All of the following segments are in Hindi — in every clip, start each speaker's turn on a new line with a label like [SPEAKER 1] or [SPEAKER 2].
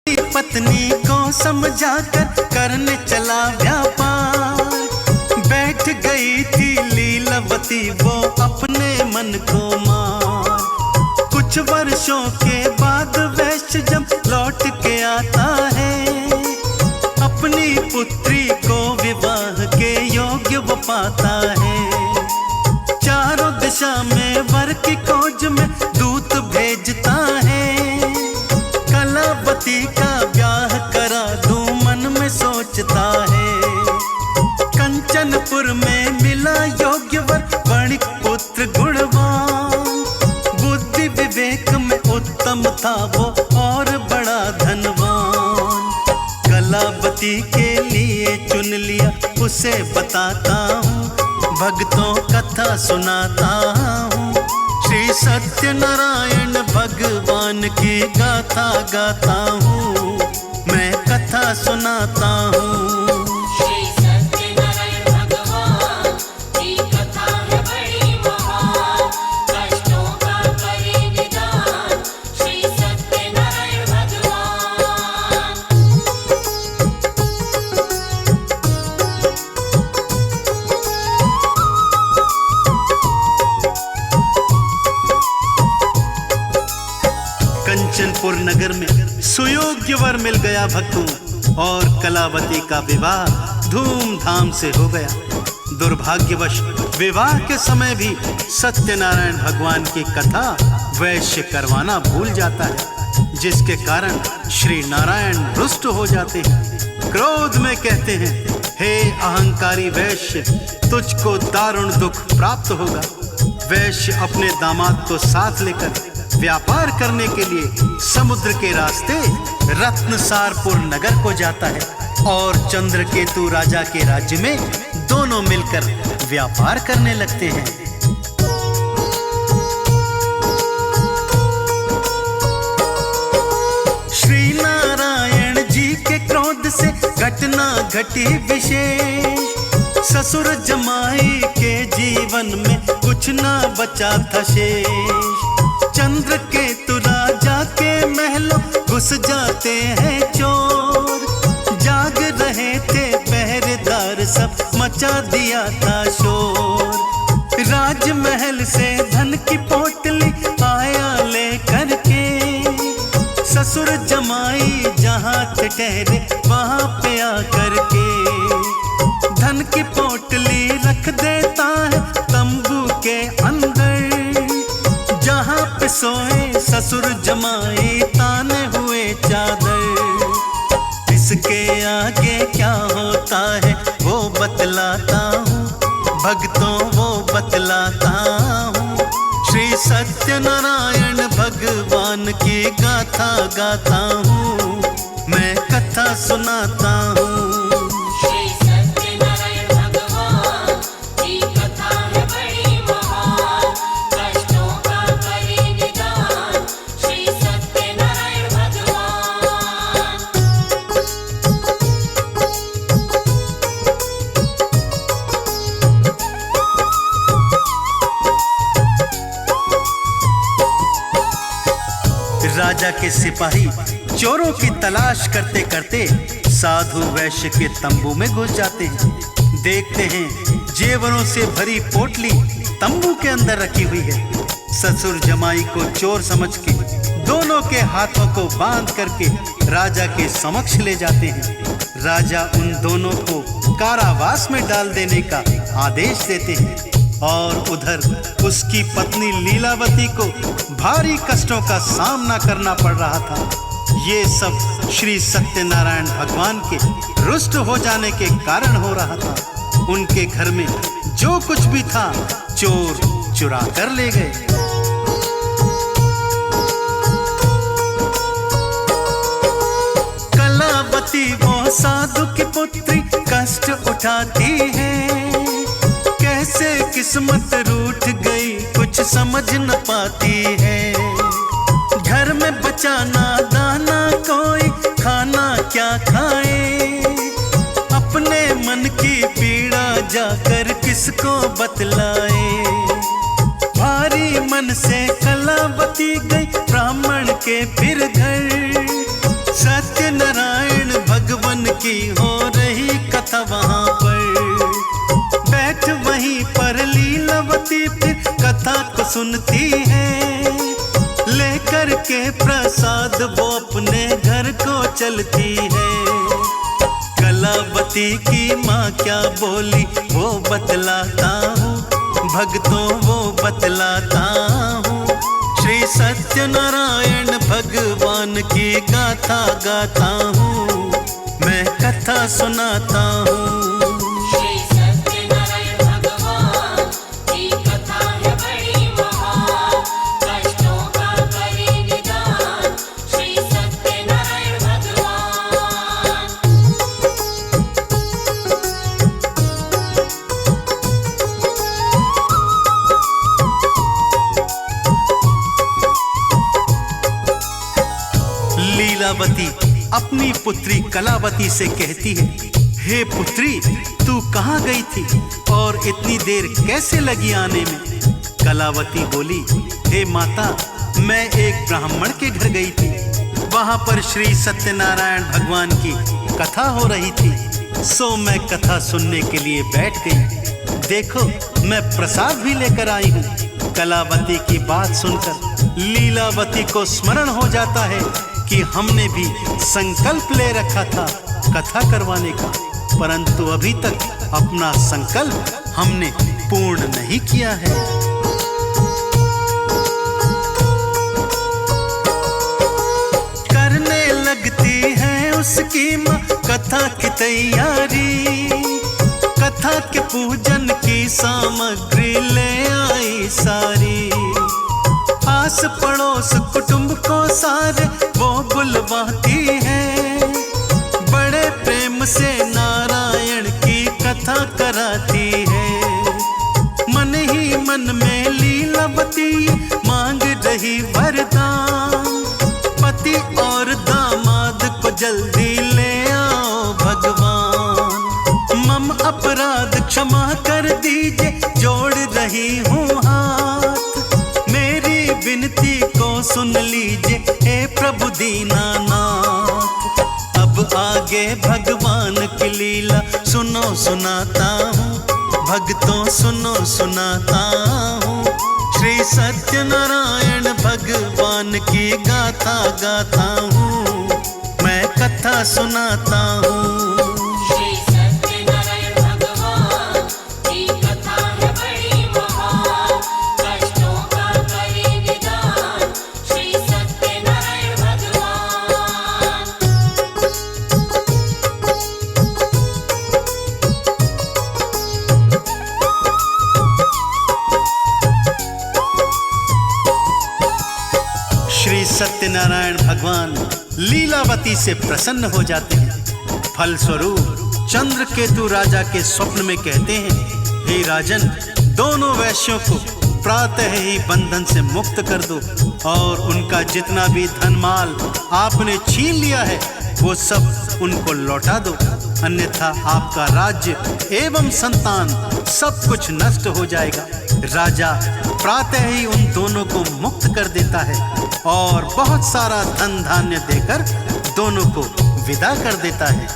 [SPEAKER 1] पत्नी को समझाकर करने चला व्यापार। बैठ गई थी लीलावती वो अपने मन को मार। कुछ वर्षों के बाद वैश्य जब लौट के आता है, अपनी पुत्री को विवाह के योग्य वो पाता है। चारों दिशा में वर की खोज में दूत भेजता है। कलावती का ब्याह करा दूं मन में सोचता है। कंचनपुर में मिला योग्य वर वणिक पुत्र गुणवान। बुद्धि विवेक में उत्तम था वो और बड़ा धनवान। कलावती के लिए चुन लिया उसे बताता हूँ, भक्तों कथा सुनाता हूँ। श्री सत्यनारायण भगवान की गाथा गाता हूँ, मैं कथा सुनाता हूँ।
[SPEAKER 2] श्री सत्यनारायण भगवान की कथा है बड़ी महान। कष्टों का करे निदान श्री सत्यनारायण भगवान।
[SPEAKER 1] कंचनपुर नगर में सुयोग्य वर मिल गया भक्तों, और कलावती का विवाह धूमधाम से हो गया। दुर्भाग्यवश विवाह के समय भी सत्यनारायण भगवान की कथा वैश्य करवाना भूल जाता है, जिसके कारण श्री नारायण रुष्ट हो जाते हैं। क्रोध में कहते हैं, हे अहंकारी वैश्य, तुझको दारुण दुख प्राप्त होगा। वैश्य अपने दामाद को साथ लेकर व्यापार करने के लिए समुद्र के रास्ते रत्नसारपुर नगर को जाता है, और चंद्रकेतु राजा के राज्य में दोनों मिलकर व्यापार करने लगते हैं। श्री नारायण जी के क्रोध से घटना घटी विशेष। ससुर जमाई के जीवन में कुछ ना बचा था शेष। चंद्रकेतु राजा के महलों घुस जाते हैं चोर। जाग रहे थे पहरेदार सब मचा दिया था शोर। राजमहल से धन की पोटली आया ले करके, ससुर जमाई जहाँ थे ठहरे वहाँ पे आकर के। धन की पोटली रख देता है तंबू के अंदर, जहाँ पे सोए ससुर जमाई ताने हुए चादर। इसके आगे क्या होता है वो बतलाता हूँ, भक्तों वो बतलाता हूँ। श्री सत्यनारायण भगवान की गाथा गाता हूँ, मैं कथा सुनाता हूँ।
[SPEAKER 2] श्री सत्यनारायण भगवान की कथा है बड़ी महान। कष्टों का करे निदान श्री सत्यनारायण भगवान।
[SPEAKER 1] राजा के सिपाही चोरों की तलाश करते करते साधु वैश्य के तंबू में घुस जाते हैं। देखते हैं जेवरों से भरी पोटली तंबू के अंदर रखी हुई है। ससुर जमाई को चोर समझ के दोनों के हाथों को बांध करके राजा के समक्ष ले जाते हैं। राजा उन दोनों को कारावास में डाल देने का आदेश देते हैं, और उधर उसकी पत्नी लीलावती को भारी कष्टों का सामना करना पड़ रहा था। ये सब श्री सत्यनारायण भगवान के रुष्ट हो जाने के कारण हो रहा था। उनके घर में जो कुछ भी था चोर चुरा कर ले गए। कलावती वो साधु की पुत्री कष्ट उठाती है। कैसे किस्मत रूठ गई कुछ समझ न पाती है। घर में बचा ना दाना कोई खाना क्या खाए। अपने मन की पीड़ा जाकर किसको बतलाए। भारी मन से कलावती गई ब्राह्मण के फिर घर। सत्य की हो रही कथा वहां पर। बैठ वहीं पर लीलावती फिर कथा को सुनती है। लेकर के प्रसाद वो अपने घर को चलती है। कलावती की माँ क्या बोली वो बतलाता हूँ, भक्तों वो बतलाता हूँ। श्री सत्यनारायण भगवान की गाथा गाता हूँ, मैं कथा सुनाता हूँ।
[SPEAKER 2] श्री सत्यनारायण भगवान की कथा है बड़ी महान, कष्टों का करे निदान श्री सत्यनारायण भगवान।
[SPEAKER 1] लीलावती अपनी पुत्री कलावती से कहती है, हे पुत्री तू कहाँ गई थी और इतनी देर कैसे लगी आने में? कलावती बोली, हे माता मैं एक ब्राह्मण के घर गई थी। वहां पर श्री सत्यनारायण भगवान की कथा हो रही थी, सो मैं कथा सुनने के लिए बैठ गई। देखो मैं प्रसाद भी लेकर आई हूँ। कलावती की बात सुनकर लीलावती को स्मरण हो जाता है कि हमने भी संकल्प ले रखा था कथा करवाने का, परंतु अभी तक अपना संकल्प हमने पूर्ण नहीं किया है। करने लगती है उसकी माँ कथा की तैयारी। कथा के पूजन की सामग्री ले आई सारी। आस पड़ोस कुटुंब को सारे वो बुलवाती है। बड़े प्रेम से नारायण की कथा कराती है। मन ही मन में लीलावती मांग रही वरदान, पति और दामाद को जल्दी ले आओ भगवान। मम अपराध क्षमा कर दीजिए जोड़ रही हूँ हाथ। मेरी विनती को सुन लीजिए हे प्रभु दीनानाथ। अब आगे भगवान की लीला सुनो सुनाता हूँ, भक्तों सुनो सुनाता हूँ। श्री सत्यनारायण भगवान की गाथा गाता हूँ, मैं कथा सुनाता हूँ।
[SPEAKER 2] श्री सत्यनारायण भगवान की कथा है बड़ी महान, कष्टों का करे निदान श्री सत्यनारायण भगवान।
[SPEAKER 1] श्री सत्यनारायण भगवान लीलावती से प्रसन्न हो जाते हैं। फलस्वरूप चंद्रकेतु राजा के स्वप्न में कहते हैं, हे राजन दोनों वैश्यों को प्रातः ही बंधन से मुक्त कर दो और उनका जितना भी धन माल आपने छीन लिया है वो सब उनको लौटा दो, अन्यथा आपका राज्य एवं संतान सब कुछ नष्ट हो जाएगा। राजा प्रातः ही उन दोनों को मुक्त कर देता है और बहुत सारा धन धान्य देकर दोनों को विदा कर देता है।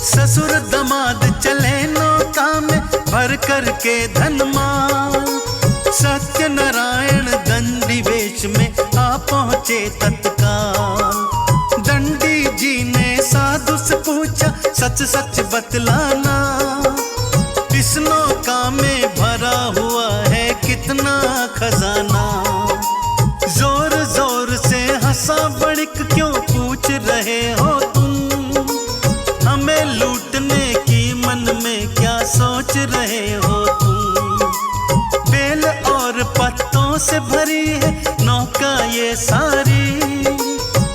[SPEAKER 1] ससुर दमाद चले नौका में भर कर के धन माल। सत्यनारायण दंडी वेश में आ पहुँचे तत्काल। दंडी जी ने साधु से पूछा सच सच बतलाना, इस नौका में भरा हुआ है कितना खजाना। जोर जोर से हंसा बड़िक क्यों पूछ रहे हो तुम, हमें लूटने की मन में क्या सोच रहे हो तुम। बेल और पत्तों से भरी है नौका ये सारी,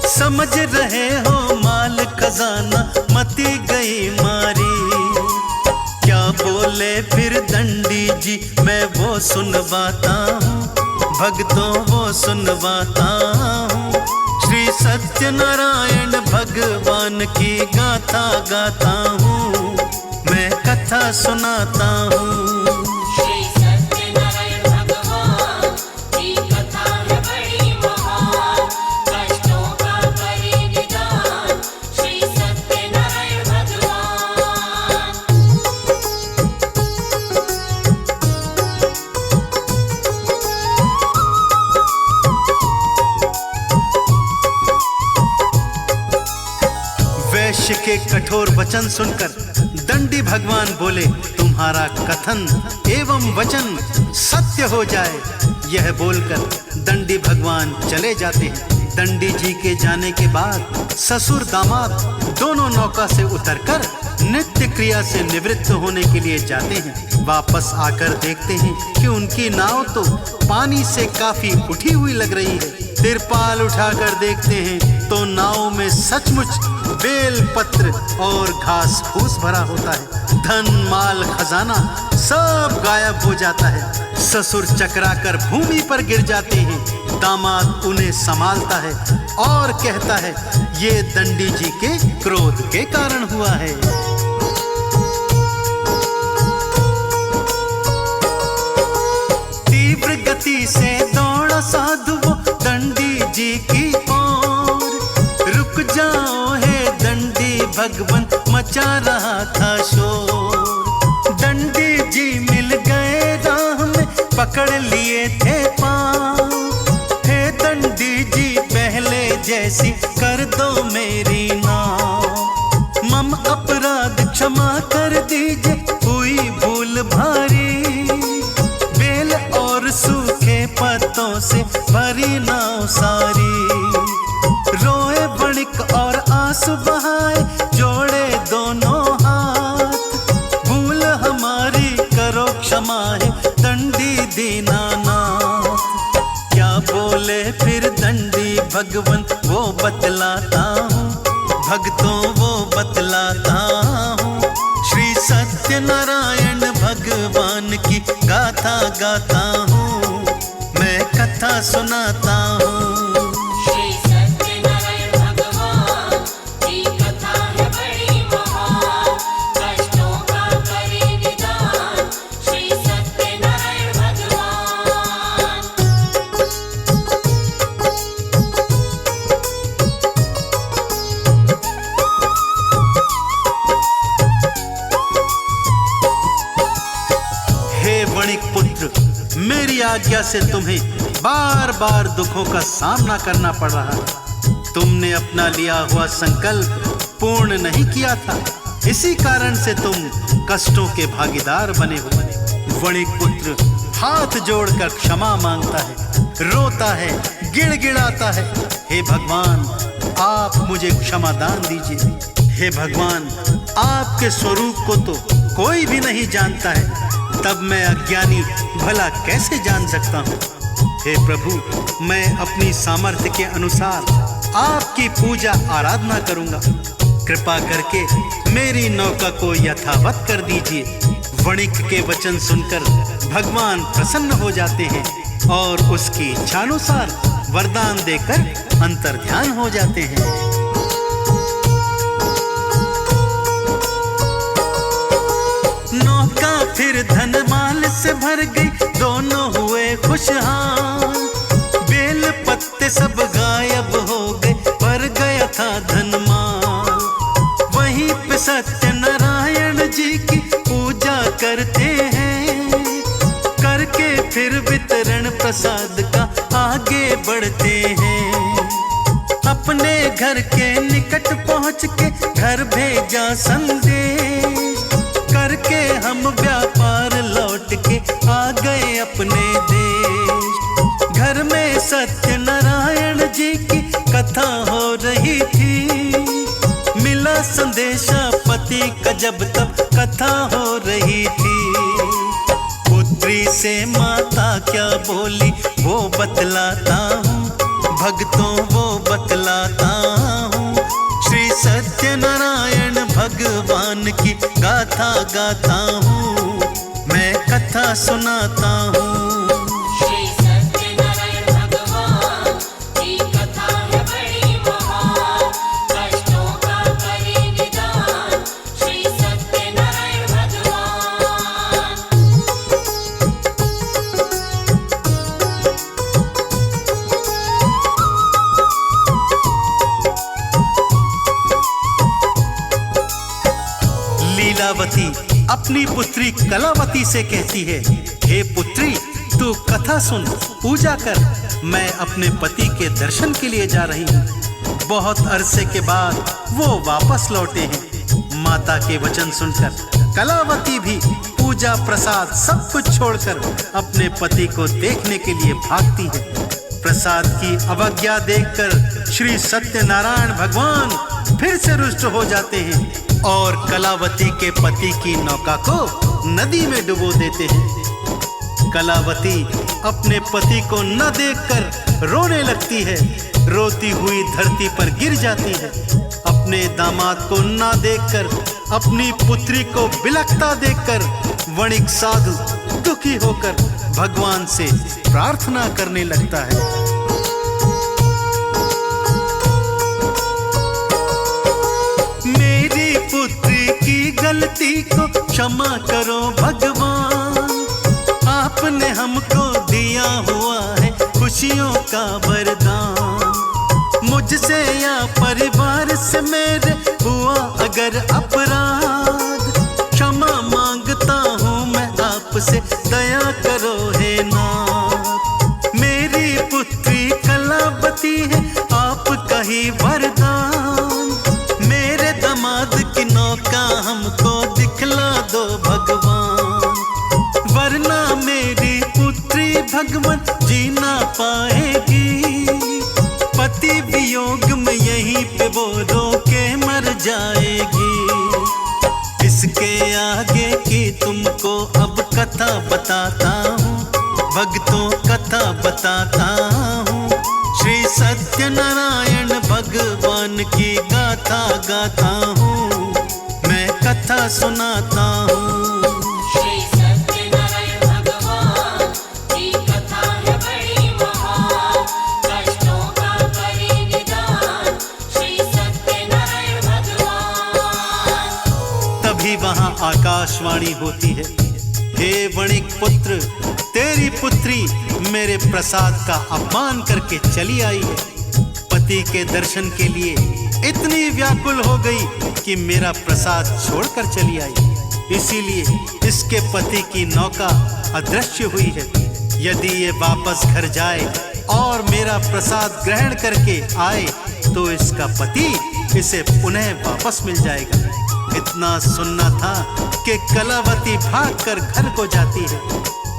[SPEAKER 1] समझ रहे हो माल खजाना मती गई मारी। क्या बोले फिर दंडी जी मैं वो सुनवाता हूँ, भक्तों वो सुनवाता हूँ। श्री सत्यनारायण भगवान की गाथा गाता हूँ, मैं कथा सुनाता हूँ।
[SPEAKER 2] श्री सत्यनारायण भगवान की कथा है बड़ी महान,
[SPEAKER 1] के कठोर वचन सुनकर दंडी भगवान बोले, तुम्हारा कथन एवं वचन सत्य हो जाए। यह बोलकर दंडी भगवान चले जाते हैं। दंडी जी के जाने के बाद ससुर दामाद दोनों नौका से उतरकर नित्य क्रिया से निवृत्त होने के लिए जाते हैं। वापस आकर देखते हैं कि उनकी नाव तो पानी से काफी उठी हुई लग रही है। तिरपाल उठाकर देखते हैं तो नाव में सचमुच बेल पत्र और घास फूस भरा होता है। धन माल खजाना सब गायब हो जाता है। ससुर चकराकर भूमि पर गिर जाते हैं। दामाद उन्हें संभालता है और कहता है, ये दंडी जी के क्रोध के कारण हुआ है। तीव्र गति से दौड़ा साधु वो दंडी जी की ओर। रुक जाओ हे दंडी भगवन, मचा रहा था शोर। दंडी जी मिल गए राह में, पकड़ लिए थे पाँव। हे दंडी जी पहले जैसी कर दो मेरी नाव। मम अपराध क्षमा कर दीजिए, हुई भूल भारी। बेल और सूखे पत्तों से भरी नाव सारी। रोए वणिक और आंसू बहाए, जोड़े दोनों हाथ। भूल हमारी करो क्षमा है दंडी दीनानाथ। क्या बोले फिर दंडी भगवन, वो बतलाता हूँ भक्तों, वो बतलाता हूँ। श्री सत्यनारायण भगवान की गाथा गाता हूँ, मैं कथा सुनाता हूँ।
[SPEAKER 2] श्री सत्यनारायण भगवान की कथा है बड़ी महान। कष्टों का करे निदान श्री सत्यनारायण भगवान।
[SPEAKER 1] हे वणिक पुत्र, मेरी आज्ञा से तुम्हें बार बार दुखों का सामना करना पड़ रहा है। तुमने अपना लिया हुआ संकल्प पूर्ण नहीं किया था, इसी कारण से तुम कष्टों के भागीदार बने हो। वणिक पुत्र हाथ जोड़कर क्षमा मांगता है, रोता है, गिड़गिड़ाता है। हे भगवान, आप मुझे क्षमा दान दीजिए। हे भगवान, आपके स्वरूप को तो कोई भी नहीं जानता है, तब मैं अज्ञानी भला कैसे जान सकता हूँ। हे प्रभु, मैं अपनी सामर्थ्य के अनुसार आपकी पूजा आराधना करूंगा। कृपा करके मेरी नौका को यथावत कर दीजिए। वणिक के वचन सुनकर भगवान प्रसन्न हो जाते हैं और उसकी इच्छानुसार वरदान देकर अंतर्ध्यान हो जाते हैं। नौका फिर धन माल से भर गई, दोनों हुए खुशहाल। बेल पत्ते सब गायब हो गए, भर गया था धन माल। वहीं पे सत्यनारायण जी की पूजा करते हैं, करके फिर वितरण प्रसाद का आगे बढ़ते हैं। अपने घर के निकट पहुँच के घर भेजा संदेश, करके हम व्यापार लौट के आ गए अपने देश। घर में सत्यनारायण जी की कथा हो रही थी, मिला संदेशा पति का जब तब कथा हो रही थी। पुत्री से माता क्या बोली वो बतलाता हूँ, भक्तों वो बतलाता हूँ। श्री सत्यनारायण भगवान की गाथा गाता हूँ, मैं कथा सुनाता हूँ।
[SPEAKER 2] श्री सत्यनारायण भगवान की कथा है बड़ी महान। कष्टों का करे निदान श्री सत्यनारायण भगवान।
[SPEAKER 1] लीलावती अपनी पुत्री कलावती से कहती है, हे पुत्री, तू कथा सुन, पूजा कर, मैं अपने पति के दर्शन के लिए जा रही हूँ। बहुत अरसे के बाद वो वापस लौटे हैं। माता के वचन सुनकर कलावती भी पूजा प्रसाद सब कुछ छोड़कर अपने पति को देखने के लिए भागती है। प्रसाद की अवज्ञा देखकर श्री सत्यनारायण भगवान फिर से रुष्ट हो जाते हैं और कलावती के पति की नौका को नदी में डुबो देते हैं। कलावती अपने पति को न देखकर रोने लगती है। रोती हुई धरती पर गिर जाती है। अपने दामाद को न देखकर, अपनी पुत्री को बिलखता देखकर वणिक साधु दुखी होकर भगवान से प्रार्थना करने लगता है। मेरी पुत्री की गलती को क्षमा करो भगवान, आपने हमको दिया हुआ है खुशियों का वरदान। मुझसे या परिवार से मेरे हुआ अगर अपराध, क्षमा मांगता हूँ मैं आपसे, दया करो हे नाथ। मेरी पुत्री कलावती है आपका ही वरदान, मेरे दामाद की नौका हमको दिखला दो भगवान, वरना मेरी पुत्री भगवान जी ना पाएगी। पति वियोग में यहीं पे वो रो के मर जाएगी। इसके आगे की तुमको अब कथा बताता हूँ, भक्तों कथा बताता हूँ। श्री सत्यनारायण भगवान की गाथा गाता हूँ, मैं कथा सुनाता हूँ।
[SPEAKER 2] श्री सत्यनारायण भगवान की कथा है बड़ी महान, कष्टों का करे निदान श्री सत्यनारायण भगवान।
[SPEAKER 1] तभी वहां आकाशवाणी होती है, हे वणिक पुत्र, तेरी पुत्री मेरे प्रसाद का अपमान करके चली आई है। पति के दर्शन के लिए इतनी व्याकुल हो गई कि मेरा प्रसाद छोड़कर चली आई। इसीलिए इसके पति की नौका अदृश्य हुई है। यदि ये वापस घर जाए और मेरा प्रसाद ग्रहण करके आए तो इसका पति इसे पुनः वापस मिल जाएगा। इतना सुनना था कि कलावती भागकर घर को जाती है।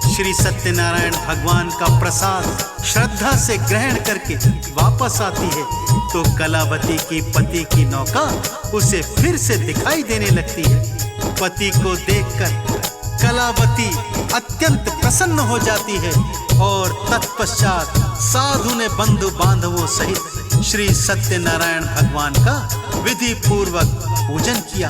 [SPEAKER 1] श्री सत्यनारायण भगवान का प्रसाद श्रद्धा से ग्रहण करके वापस आती है तो कलावती की पति की नौका उसे फिर से दिखाई देने लगती है। पति को देखकर कलावती अत्यंत प्रसन्न हो जाती है और तत्पश्चात साधु ने बंधु बांधवों सहित श्री सत्यनारायण भगवान का विधि पूर्वक पूजन किया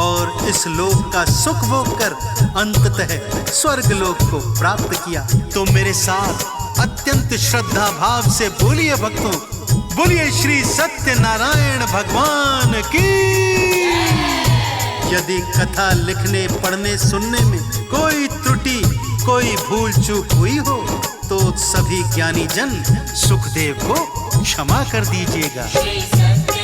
[SPEAKER 1] और इस लोक का सुख भोग कर अंततः स्वर्ग लोक को प्राप्त किया। तो मेरे साथ अत्यंत श्रद्धा भाव से बोलिए भक्तों, बोलिए श्री सत्यनारायण भगवान की। यदि कथा लिखने, पढ़ने, सुनने में कोई त्रुटि, कोई भूल चूक हुई हो तो सभी ज्ञानी जन सुखदेव को क्षमा कर दीजिएगा।
[SPEAKER 2] श्री सत्य